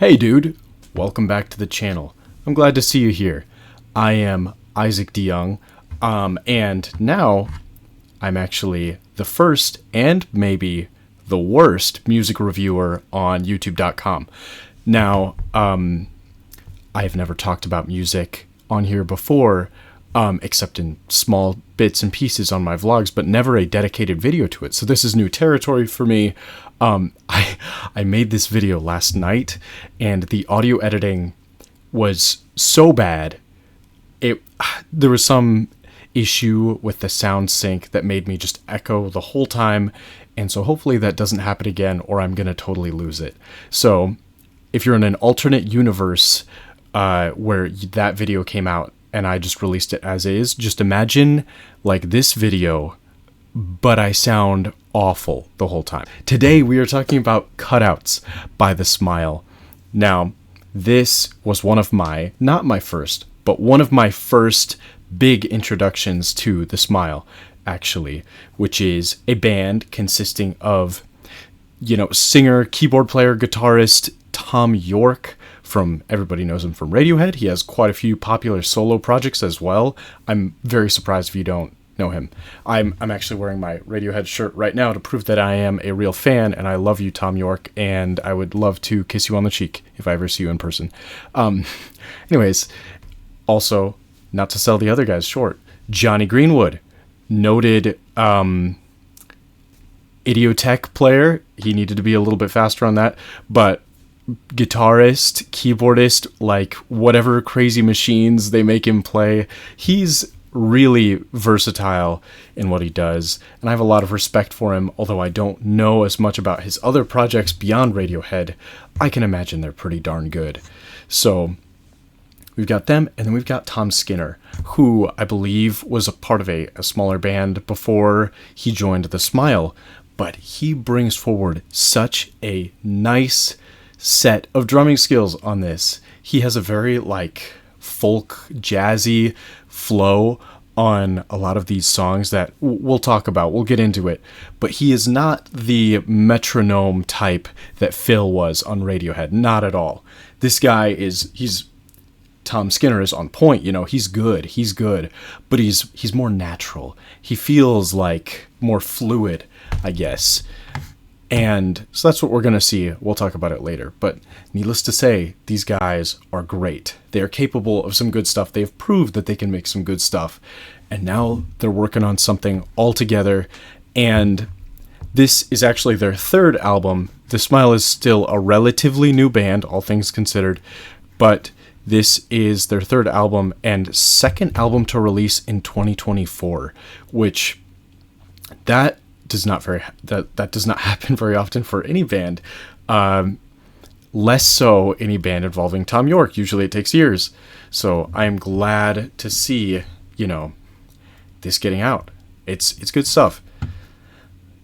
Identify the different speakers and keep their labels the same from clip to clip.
Speaker 1: Hey dude, welcome back to the channel. I'm glad to see you here. I am Isaac DeYoung, and now I'm actually the first and maybe the worst music reviewer on YouTube.com. Now, I've never talked about music on here before, except in small bits and pieces on my vlogs, but never a dedicated video to it. So this is new territory for me. I made this video last night, and the audio editing was so bad. There was some issue with the sound sync that made me just echo the whole time, and so hopefully that doesn't happen again, or I'm gonna totally lose it. So if you're in an alternate universe where that video came out and I just released it as is, just imagine like this video, but I sound awful the whole time. Today we are talking about Cutouts by The Smile. Now, this was one of my, not my first, but one of my first big introductions to The Smile, actually, which is a band consisting of, singer, keyboard player, guitarist Thom Yorke. Everybody knows him from Radiohead. He has quite a few popular solo projects as well. I'm very surprised if you don't know him. I'm actually wearing my Radiohead shirt right now to prove that I am a real fan, and I love you, Thom Yorke, and I would love to kiss you on the cheek if I ever see you in person. Anyways, also, not to sell the other guys short, Johnny Greenwood, noted Idiotech player. He needed to be a little bit faster on that, but guitarist, keyboardist, like whatever crazy machines they make him play, he's really versatile in what he does, and I have a lot of respect for him. Although I don't know as much about his other projects beyond Radiohead, I can imagine they're pretty darn good. So we've got them, and then we've got Tom Skinner, who I believe was a part of a smaller band before he joined The Smile, but he brings forward such a nice set of drumming skills on this. He has a very folk jazzy flow on a lot of these songs that we'll talk about. We'll get into it, but he is not the metronome type that Phil was on Radiohead. Not at all. This guy Tom Skinner is on point. He's good, but he's more natural. He feels like more fluid, I guess. And so that's what we're going to see. We'll talk about it later. But needless to say, these guys are great. They are capable of some good stuff. They've proved that they can make some good stuff. And now they're working on something all together. And this is actually their third album. The Smile is still a relatively new band, all things considered. But this is their third album and second album to release in 2024, which that does not happen very often for any band. Less so any band involving Thom Yorke. Usually it takes years. So I'm glad to see, this getting out. It's good stuff.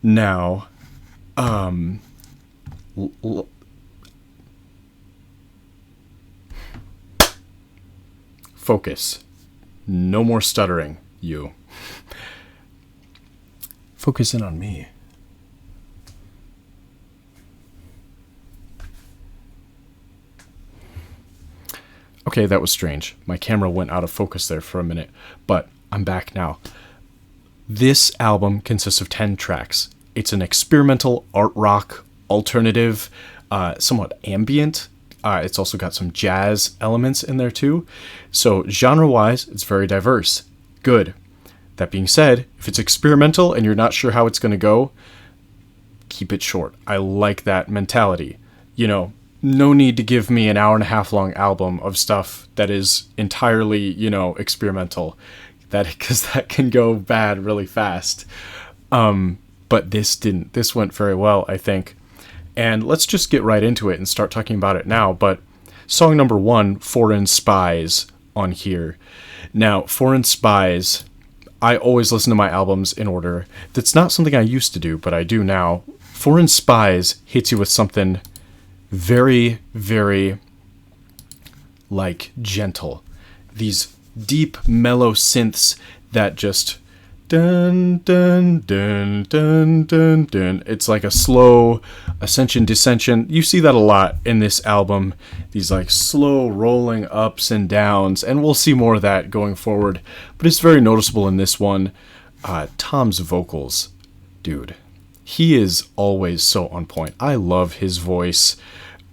Speaker 1: Now, focus. No more stuttering, you. Focus in on me. Okay, that was strange. My camera went out of focus there for a minute, but I'm back now. This album consists of 10 tracks. It's an experimental art rock, alternative, somewhat ambient. It's also got some jazz elements in there too. So genre-wise, it's very diverse. Good. That being said, if it's experimental and you're not sure how it's going to go, keep it short. I like that mentality. No need to give me an hour and a half long album of stuff that is entirely, experimental. Because that can go bad really fast. But this didn't. This went very well, I think. And let's just get right into it and start talking about it now. But song number 1, Foreign Spies, on here. Now, Foreign Spies, I always listen to my albums in order. That's not something I used to do, but I do now. Foreign Spies hits you with something very, very, gentle. These deep, mellow synths that just Dun, dun, dun, dun, dun, dun. It's like a slow ascension, descension. You see that a lot in this album. These like slow rolling ups and downs, and we'll see more of that going forward. But it's very noticeable in this one. Tom's vocals, dude, he is always so on point. I love his voice.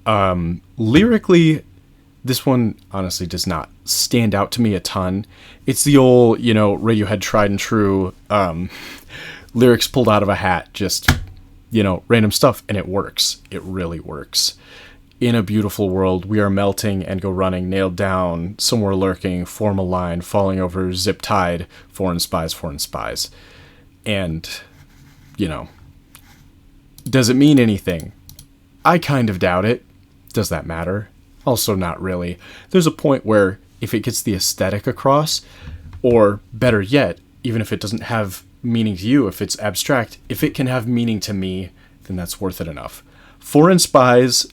Speaker 1: Lyrically, this one honestly does not stand out to me a ton. It's the old, Radiohead tried and true lyrics pulled out of a hat, just, random stuff, and it works. It really works. In a beautiful world, we are melting and go running, nailed down, somewhere lurking, form a line, falling over, zip tied, foreign spies. And, does it mean anything? I kind of doubt it. Does that matter? Also not really. There's a point where if it gets the aesthetic across, or better yet, even if it doesn't have meaning to you, if it's abstract, if it can have meaning to me, then that's worth it enough. Foreign Spies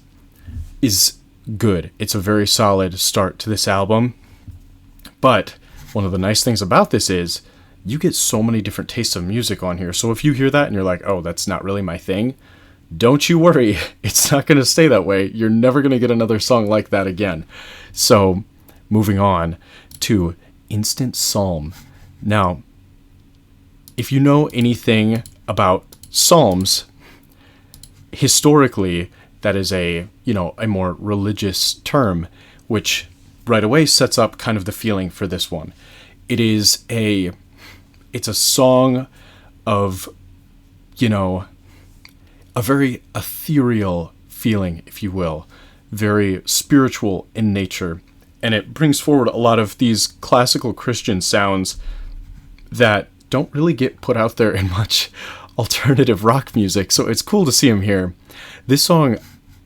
Speaker 1: is good. It's a very solid start to this album. But one of the nice things about this is you get so many different tastes of music on here. So if you hear that and you're like, oh, that's not really my thing, don't you worry. It's not going to stay that way. You're never going to get another song like that again. So moving on to Instant Psalm. Now, if you know anything about psalms, historically, that is a more religious term, which right away sets up kind of the feeling for this one. It's a song of, a very ethereal feeling, if you will, very spiritual in nature. And it brings forward a lot of these classical Christian sounds that don't really get put out there in much alternative rock music. So it's cool to see him here. This song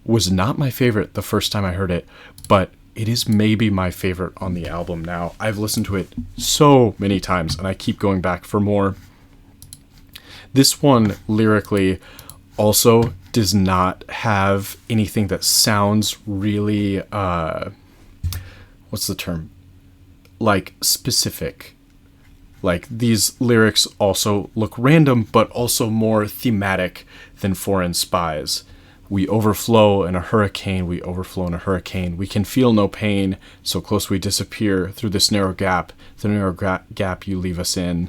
Speaker 1: was not my favorite the first time I heard it, but it is maybe my favorite on the album now. I've listened to it so many times, and I keep going back for more. This one, lyrically, also does not have anything that sounds really, what's the term? Like, specific. Like, these lyrics also look random, but also more thematic than Foreign Spies. We overflow in a hurricane, we overflow in a hurricane. We can feel no pain, so close we disappear through this narrow gap, the narrow gap you leave us in.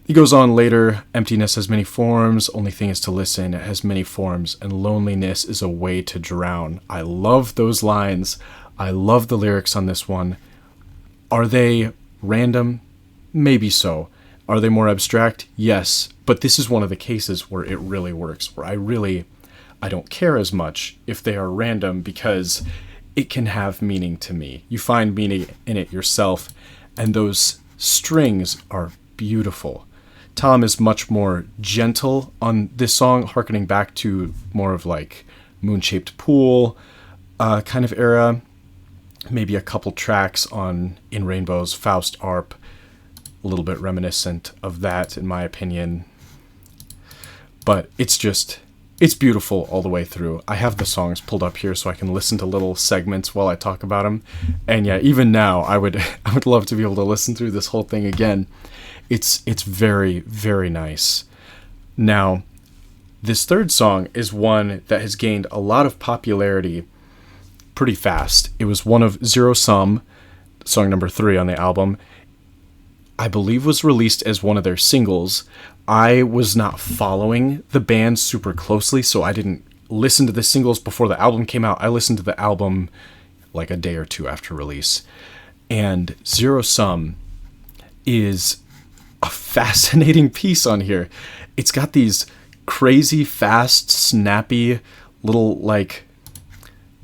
Speaker 1: He goes on later, emptiness has many forms, only thing is to listen, it has many forms, and loneliness is a way to drown. I love those lines. I love the lyrics on this one. Are they random? Maybe so. Are they more abstract? Yes. But this is one of the cases where it really works, where I don't care as much if they are random because it can have meaning to me. You find meaning in it yourself, and those strings are beautiful. Tom is much more gentle on this song, harkening back to more of like Moon-Shaped Pool kind of era. Maybe a couple tracks on In Rainbows, Faust Arp, a little bit reminiscent of that in my opinion. But it's beautiful all the way through. I have the songs pulled up here so I can listen to little segments while I talk about them. And yeah, even now I would love to be able to listen through this whole thing again. It's very, very nice. Now, this third song is one that has gained a lot of popularity pretty fast. It was one of Zero Sum, song number 3 on the album. I believe was released as one of their singles. I was not following the band super closely, so I didn't listen to the singles before the album came out. I listened to the album like a day or two after release. And Zero Sum is a fascinating piece on here. It's got these crazy, fast, snappy little, like...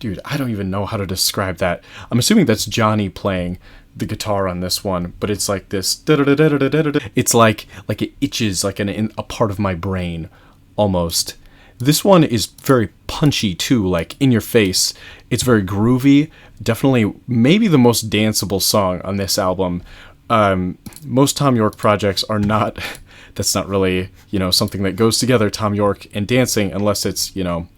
Speaker 1: Dude, I don't even know how to describe that. I'm assuming that's Johnny playing the guitar on this one, but it's like this. It's like it itches like a part of my brain, almost. This one is very punchy too, like in your face. It's very groovy. Definitely, maybe the most danceable song on this album. Most Tom York projects are not. That's not really something that goes together. Tom York and dancing, unless it's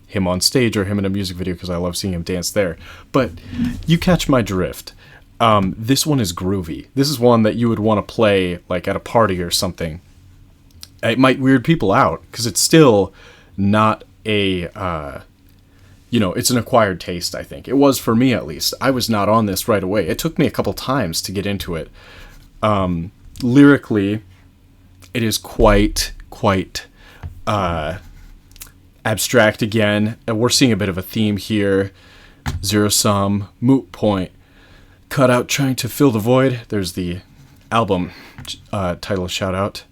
Speaker 1: him on stage or him in a music video, because I love seeing him dance there. But you catch my drift. This one is groovy. This is one that you would want to play like at a party or something. It might weird people out because it's still not a, it's an acquired taste, I think. It was for me, at least. I was not on this right away. It took me a couple times to get into it. Lyrically, it is quite abstract again. And we're seeing a bit of a theme here. Zero sum, moot point, cutout trying to fill the void. There's the album title shout out.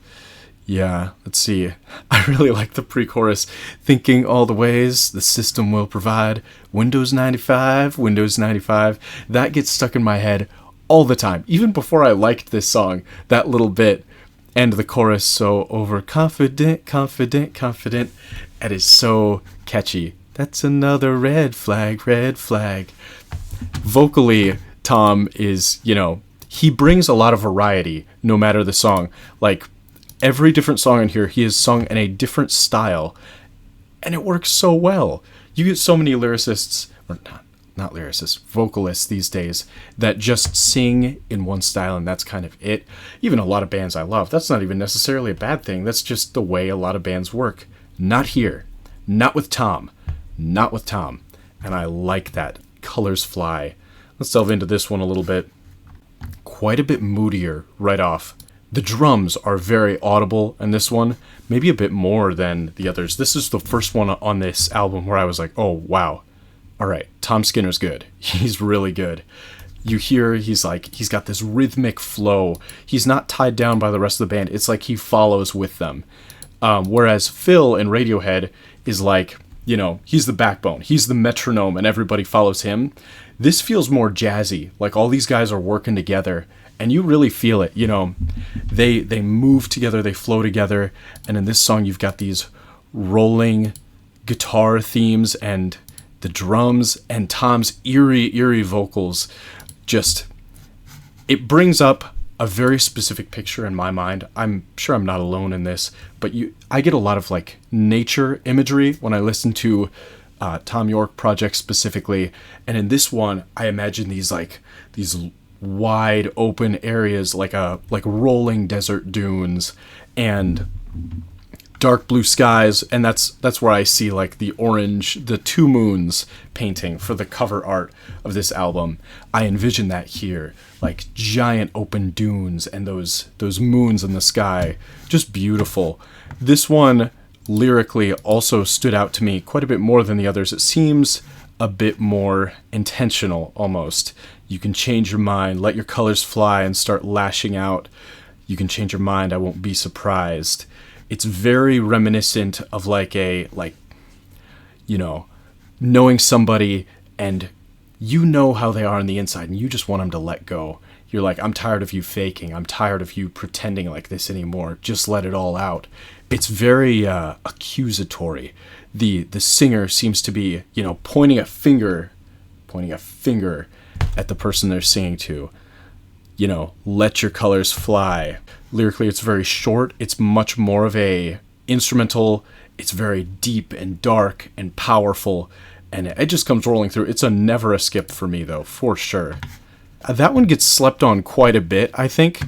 Speaker 1: Yeah, let's see. I really like the pre-chorus. Thinking all the ways the system will provide. Windows 95, Windows 95. That gets stuck in my head all the time. Even before I liked this song, that little bit. And the chorus, so overconfident, confident. It is so catchy. That's another red flag, red flag. Vocally, Tom is, he brings a lot of variety no matter the song. Like, every different song in here, he is sung in a different style, and it works so well. You get so many lyricists, or not lyricists, vocalists these days, that just sing in one style, and that's kind of it. Even a lot of bands I love, that's not even necessarily a bad thing. That's just the way a lot of bands work. Not here. Not with Tom. Not with Tom. And I like that. Colors fly. Let's delve into this one a little bit. Quite a bit moodier right off. The drums are very audible in this one, maybe a bit more than the others. This is the first one on this album where I was like, oh, wow. All right, Tom Skinner's good. He's really good. You hear he's got this rhythmic flow. He's not tied down by the rest of the band. It's like he follows with them. Whereas Phil in Radiohead is like, he's the backbone. He's the metronome and everybody follows him. This feels more jazzy. Like all these guys are working together. And you really feel it, they move together, they flow together. And in this song, you've got these rolling guitar themes and the drums and Tom's eerie vocals. It brings up a very specific picture in my mind. I'm sure I'm not alone in this, but I get a lot of like nature imagery when I listen to Tom York projects specifically. And in this one, I imagine these wide open areas like rolling desert dunes and dark blue skies, and that's where I see like the two moons painting for the cover art of this album. I envision that here, like giant open dunes and those moons in the sky, just beautiful. This one lyrically also stood out to me quite a bit more than the others. It seems a bit more intentional almost. You can change your mind, let your colors fly and start lashing out. You can change your mind, I won't be surprised. It's very reminiscent of knowing somebody and how they are on the inside and you just want them to let go. You're like, I'm tired of you faking. I'm tired of you pretending like this anymore. Just let it all out. It's very accusatory. The singer seems to be, pointing a finger at the person they're singing to. Let your colors fly. Lyrically, it's very short. It's much more of a instrumental. It's very deep and dark and powerful, and it just comes rolling through. It's never a skip for me, though, for sure. That one gets slept on quite a bit, I think.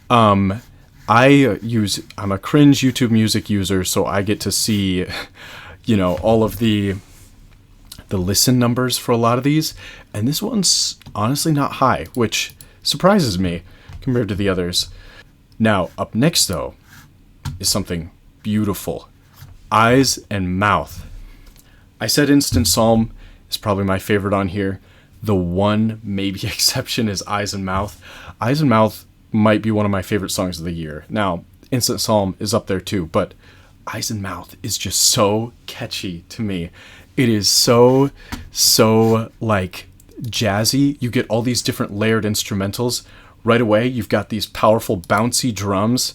Speaker 1: I'm a cringe YouTube music user, so I get to see, all of the listen numbers for a lot of these, and this one's honestly not high, which surprises me compared to the others. Now, up next, though, is something beautiful. Eyes and Mouth. I said Instant Psalm is probably my favorite on here. The one maybe exception is Eyes and Mouth. Eyes and Mouth might be one of my favorite songs of the year. Now, Instant Psalm is up there too, but Eyes and Mouth is just so catchy to me. It is so like jazzy. You get all these different layered instrumentals. Right away, you've got these powerful bouncy drums,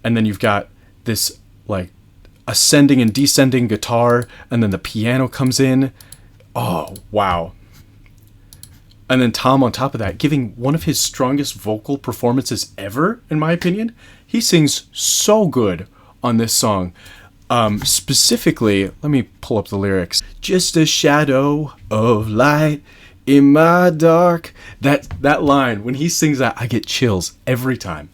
Speaker 1: and then you've got this like ascending and descending guitar, and then the piano comes in. Oh, wow. And then Tom on top of that, giving one of his strongest vocal performances ever, in my opinion. He sings so good on this song. Specifically, let me pull up the lyrics. Just a shadow of light In my dark. That line, when he sings that, I get chills every time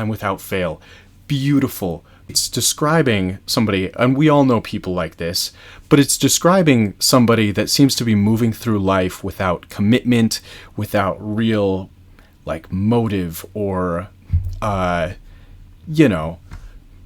Speaker 1: without fail. Beautiful. It's describing somebody, and we all know people like this, but it's describing somebody that seems to be moving through life without commitment, without real, like, motive or,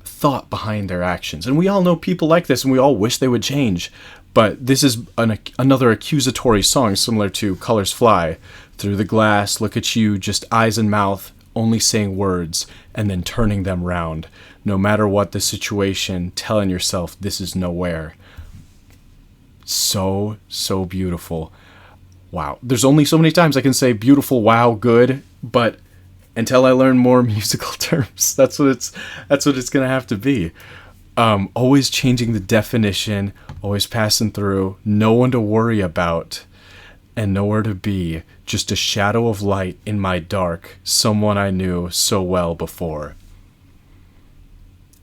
Speaker 1: thought behind their actions. And we all know people like this, and we all wish they would change. But this is another accusatory song similar to Colors Fly. Through the glass, look at you, just eyes and mouth, only saying words, and then turning them round. No matter what the situation, telling yourself this is nowhere. So beautiful. Wow. There's only so many times I can say beautiful, wow, good, but until I learn more musical terms, that's what it's gonna have to be. Always changing the definition, always passing through, no one to worry about, and nowhere to be, just a shadow of light in my dark, someone I knew so well before.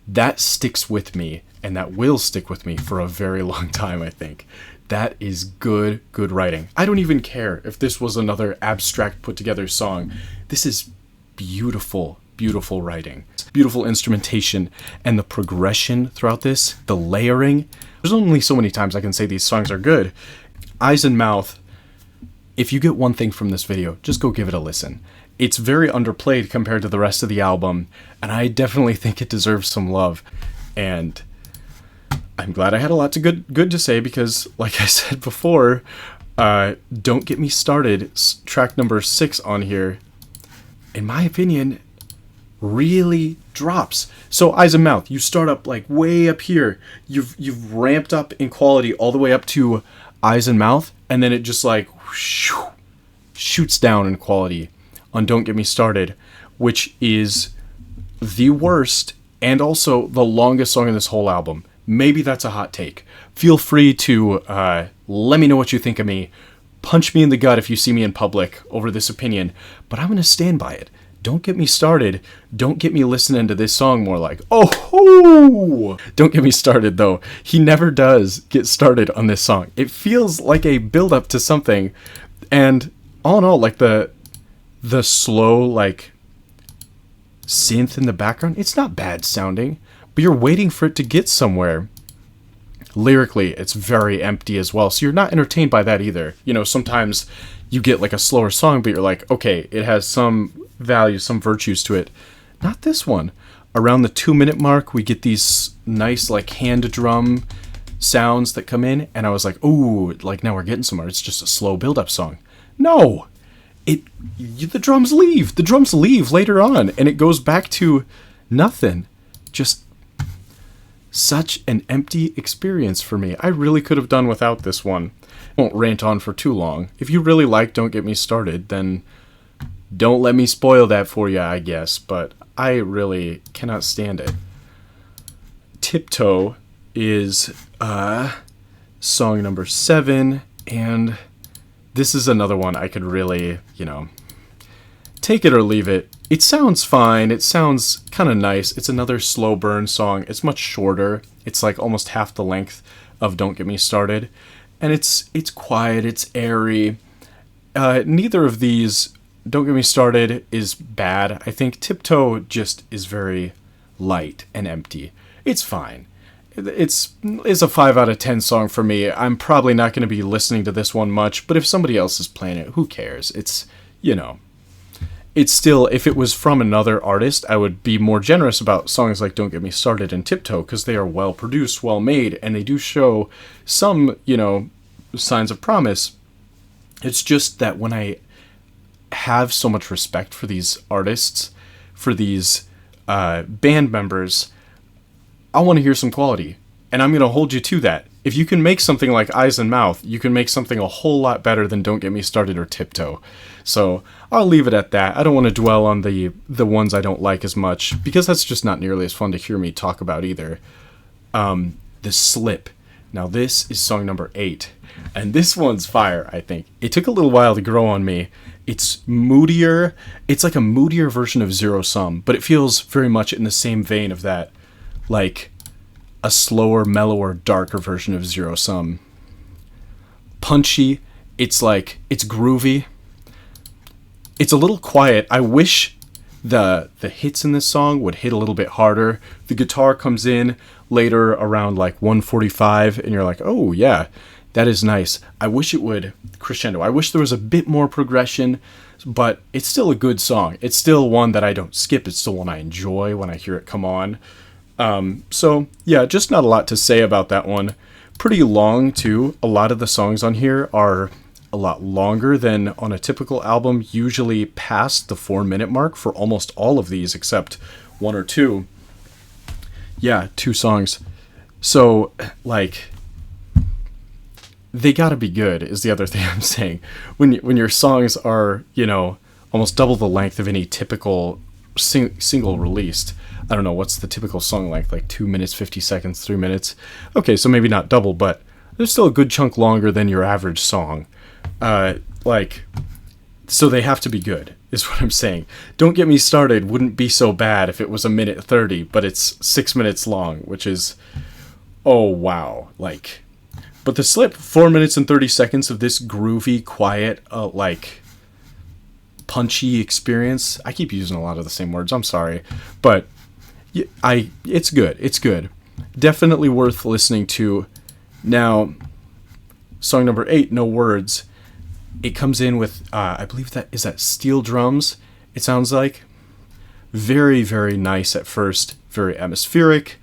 Speaker 1: That sticks with me, and that will stick with me for a very long time, I think. That is good writing. I don't even care if this was another abstract put together song. This is beautiful writing. Beautiful instrumentation, and the progression throughout this, the layering. There's only so many times I can say these songs are good. Eyes and Mouth, if you get one thing from this video, just go give it a listen. It's very underplayed compared to the rest of the album, and I definitely think it deserves some love. And I'm glad I had a lot to good to say, because, like I said before, Don't Get Me Started, track number 6 on here, in my opinion, really drops. So Eyes and Mouth, you start up like way up here. You've ramped up in quality all the way up to Eyes and Mouth, and then it just like whoosh, shoots down in quality on Don't Get Me Started, which is the worst and also the longest song in this whole album. Maybe that's a hot take. Feel free to let me know what you think of me. Punch me in the gut if you see me in public over this opinion, but I'm going to stand by it. Don't Get Me Started. Don't get me listening to this song more like, oh, Don't Get Me Started, though. He never does get started on this song. It feels like a build-up to something, and all in all, like the slow, like, synth in the background, it's not bad sounding, but you're waiting for it to get somewhere. Lyrically, it's very empty as well, so you're not entertained by that either. You know, sometimes you get like a slower song, but you're like, okay, it has some value, some virtues to it. Not this one. Around the 2-minute mark, we get these nice like hand drum sounds that come in, and I was like, ooh, like now we're getting somewhere. It's just a slow build-up song. No! The drums leave. The drums leave later on, and it goes back to nothing. Just such an empty experience for me. I really could have done without this one. I won't rant on for too long. If you really like Don't Get Me Started, then don't let me spoil that for you, I guess, but I really cannot stand it. Tiptoe is song number 7, and this is another one I could really, take it or leave it. It sounds fine. It sounds kind of nice. It's another slow burn song. It's much shorter. It's like almost half the length of Don't Get Me Started. And it's quiet. It's airy. Neither of these, Don't Get Me Started, is bad. I think Tiptoe just is very light and empty. It's fine. It's a 5 out of 10 song for me. I'm probably not going to be listening to this one much, but if somebody else is playing it, who cares? It's, it's still, if it was from another artist, I would be more generous about songs like Don't Get Me Started and Tiptoe, because they are well produced, well made, and they do show some, signs of promise. It's just that when I have so much respect for these artists, for these band members, I want to hear some quality, and I'm going to hold you to that. If you can make something like Eyes and Mouth, you can make something a whole lot better than Don't Get Me Started or Tiptoe. So I'll leave it at that. I don't want to dwell on the ones I don't like as much, because that's just not nearly as fun to hear me talk about either. The Slip. Now this is song number 8, and this one's fire, I think. It took a little while to grow on me. It's moodier. It's like a moodier version of Zero Sum, but it feels very much in the same vein of that, like a slower, mellower, darker version of Zero Sum. Punchy, It's like, it's groovy. It's a little quiet. I wish the hits in this song would hit a little bit harder. The guitar comes in later around like 145 and you're like, oh yeah, that is nice. I wish it would crescendo. I wish there was a bit more progression, but it's still a good song. It's still one that I don't skip. It's still one I enjoy when I hear it come on. So yeah, just not a lot to say about that one. Pretty long too. A lot of the songs on here are a lot longer than on a typical album, usually past the 4-minute mark for almost all of these except one or two. Yeah, 2 songs. So, like, they gotta be good is the other thing I'm saying. When your songs are, almost double the length of any typical single released. I don't know, what's the typical song length? Like 2 minutes, 50 seconds, 3 minutes? Okay, so maybe not double, but there's still a good chunk longer than your average song. So they have to be good, is what I'm saying. Don't Get Me Started wouldn't be so bad if it was 1:30, but it's 6 minutes long, which is, oh wow. But the Slip, 4 minutes and 30 seconds of this groovy, quiet, punchy experience. I keep using a lot of the same words, I'm sorry. But it's good. It's good. Definitely worth listening to. Now, song number 8, No Words. It comes in with, I believe that steel drums, it sounds like. Very, very nice at first. Very atmospheric.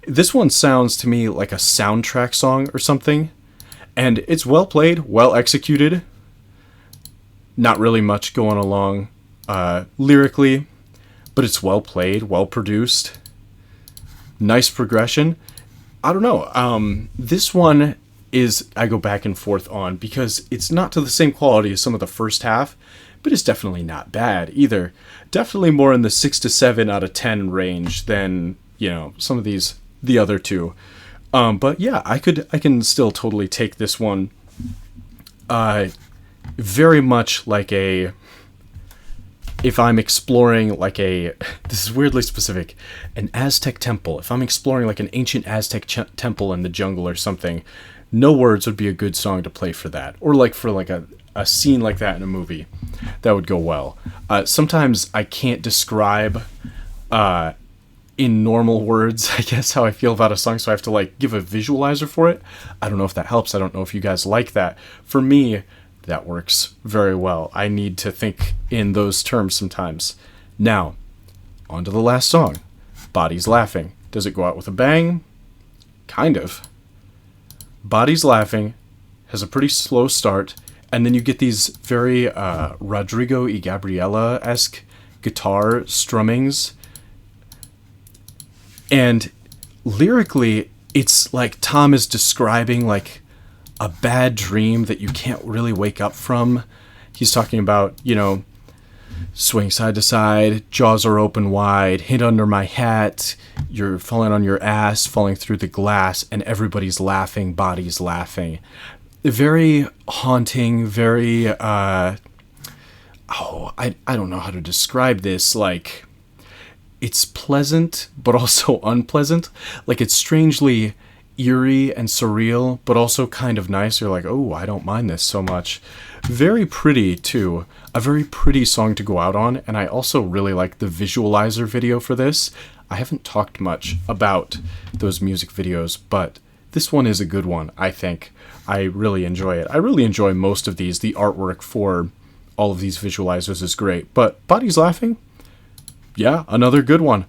Speaker 1: This one sounds to me like a soundtrack song or something. And it's well played, well executed. Not really much going along lyrically, but it's well played, well produced. Nice progression. I don't know. This one I go back and forth on because it's not to the same quality as some of the first half, but it's definitely not bad either. Definitely more in the 6 to 7 out of 10 range than, some of the other two. But yeah, I can still totally take this one. Very much like if I'm exploring this is weirdly specific, an Aztec temple. If I'm exploring like an ancient Aztec temple in the jungle or something, No Words would be a good song to play for that. Or for a scene like that in a movie. That would go well. Sometimes I can't describe in normal words, I guess, how I feel about a song, so I have to give a visualizer for it. I don't know if that helps. I don't know if you guys like that. For me, that works very well. I need to think in those terms sometimes. Now, on to the last song. Bodies Laughing. Does it go out with a bang? Kind of. Bodies Laughing has a pretty slow start, and then you get these very Rodrigo y Gabriela-esque guitar strummings. And lyrically, it's like Tom is describing a bad dream that you can't really wake up from. He's talking about, swing side to side, jaws are open wide, hid under my hat, you're falling on your ass, falling through the glass, and everybody's laughing, bodies laughing. Very haunting, very, I don't know how to describe this, it's pleasant, but also unpleasant. It's strangely eerie and surreal, but also kind of nice. You're like, oh, I don't mind this so much. Very pretty, too. A very pretty song to go out on, and I also really like the visualizer video for this. I haven't talked much about those music videos, but this one is a good one, I think. I really enjoy it. I really enjoy most of these. The artwork for all of these visualizers is great, but Bodies Laughing? Yeah, another good one.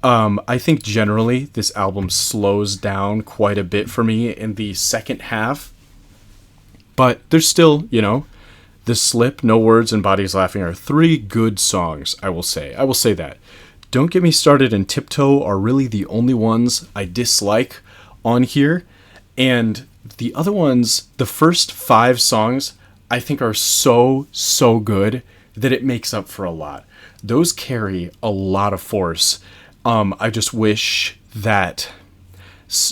Speaker 1: I think generally this album slows down quite a bit for me in the second half. But there's still, The Slip, No Words, and Bodies Laughing are 3 good songs, I will say. I will say that. Don't Get Me Started and Tiptoe are really the only ones I dislike on here. And the other ones, the first 5 songs, I think are so good that it makes up for a lot. Those carry a lot of force. I just wish that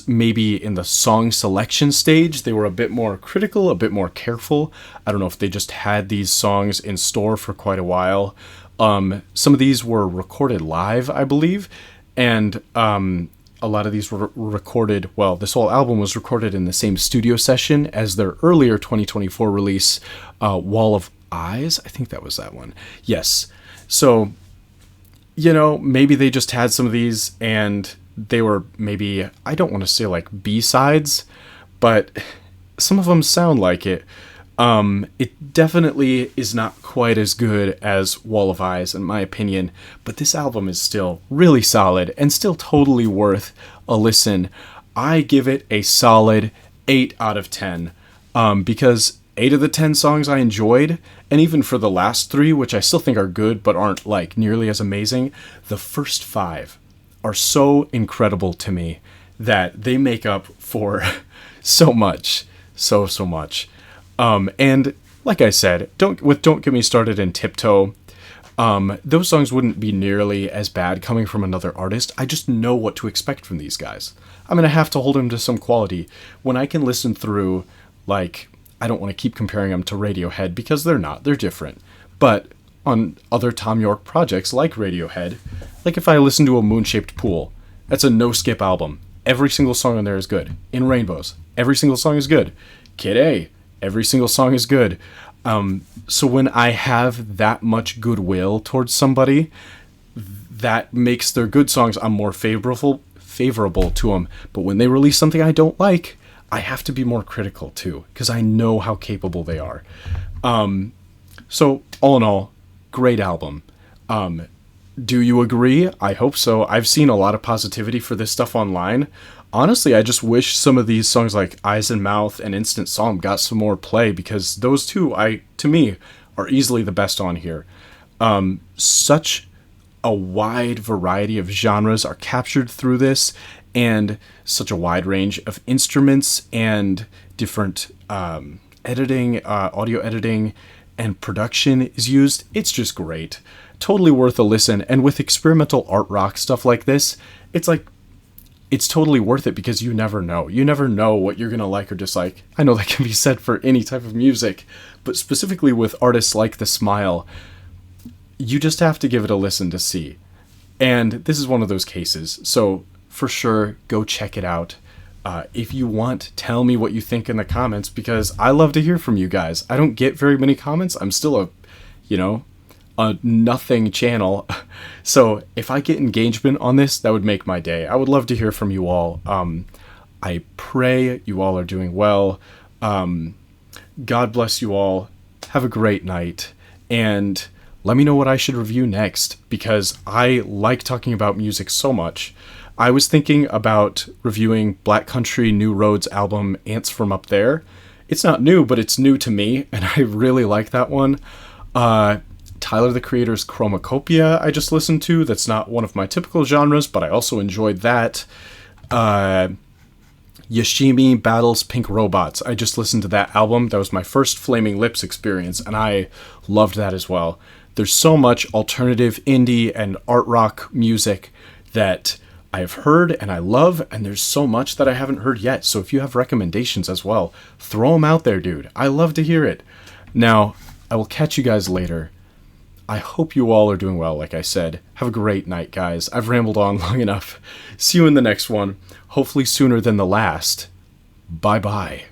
Speaker 1: maybe in the song selection stage, they were a bit more critical, a bit more careful. I don't know if they just had these songs in store for quite a while. Some of these were recorded live, I believe, and a lot of these were recorded, well, this whole album was recorded in the same studio session as their earlier 2024 release, Wall of Eyes. I think that was that one. Yes. So, maybe they just had some of these and they were maybe, I don't want to say like B-sides, but some of them sound like it. It definitely is not quite as good as Wall of Eyes, in my opinion, but this album is still really solid and still totally worth a listen. I give it a solid 8 out of 10, because 8 of the 10 songs I enjoyed, and even for the last 3, which I still think are good but aren't like nearly as amazing, the first 5 are so incredible to me that they make up for so much, so much. And like I said, Don't Get Me Started and Tiptoe, those songs wouldn't be nearly as bad coming from another artist. I just know what to expect from these guys. I'm going to have to hold them to some quality. When I can listen through, like, I don't want to keep comparing them to Radiohead because they're not. They're different. But on other Thom Yorke projects like Radiohead, like if I listen to a Moon-Shaped Pool, that's a no-skip album. Every single song on there is good. In Rainbows, every single song is good. Kid A, every single song is good. So when I have that much goodwill towards somebody, that makes their good songs, I'm more favorable to them. But when they release something I don't like, I have to be more critical too, because I know how capable they are. So all in all, great album. Do you agree? I hope so. I've seen a lot of positivity for this stuff online. Honestly, I just wish some of these songs like Eyes and Mouth and Instant Psalm got some more play, because those two, to me, are easily the best on here. Such a wide variety of genres are captured through this, and such a wide range of instruments and different editing, audio editing, and production is used. It's just great. Totally worth a listen. And with experimental art rock stuff like this, it's totally worth it, because you never know. You never know what you're going to like or dislike. I know that can be said for any type of music, but specifically with artists like The Smile, you just have to give it a listen to see. And this is one of those cases. So for sure, go check it out. If you want, tell me what you think in the comments, because I love to hear from you guys. I don't get very many comments. I'm still a nothing channel. So if I get engagement on this, that would make my day. I would love to hear from you all. I pray you all are doing well. God bless you all. Have a great night. And let me know what I should review next, because I like talking about music so much. I was thinking about reviewing Black Country New Road's album Ants From Up There. It's not new, but it's new to me, and I really like that one. Tyler, the Creator's Chromacopia I just listened to. That's not one of my typical genres, but I also enjoyed that. Yoshimi Battles Pink Robots. I just listened to that album. That was my first Flaming Lips experience, and I loved that as well. There's so much alternative indie and art rock music that I've heard and I love, and there's so much that I haven't heard yet. So if you have recommendations as well, throw them out there, dude. I love to hear it. Now, I will catch you guys later. I hope you all are doing well, like I said. Have a great night, guys. I've rambled on long enough. See you in the next one, hopefully sooner than the last. Bye-bye.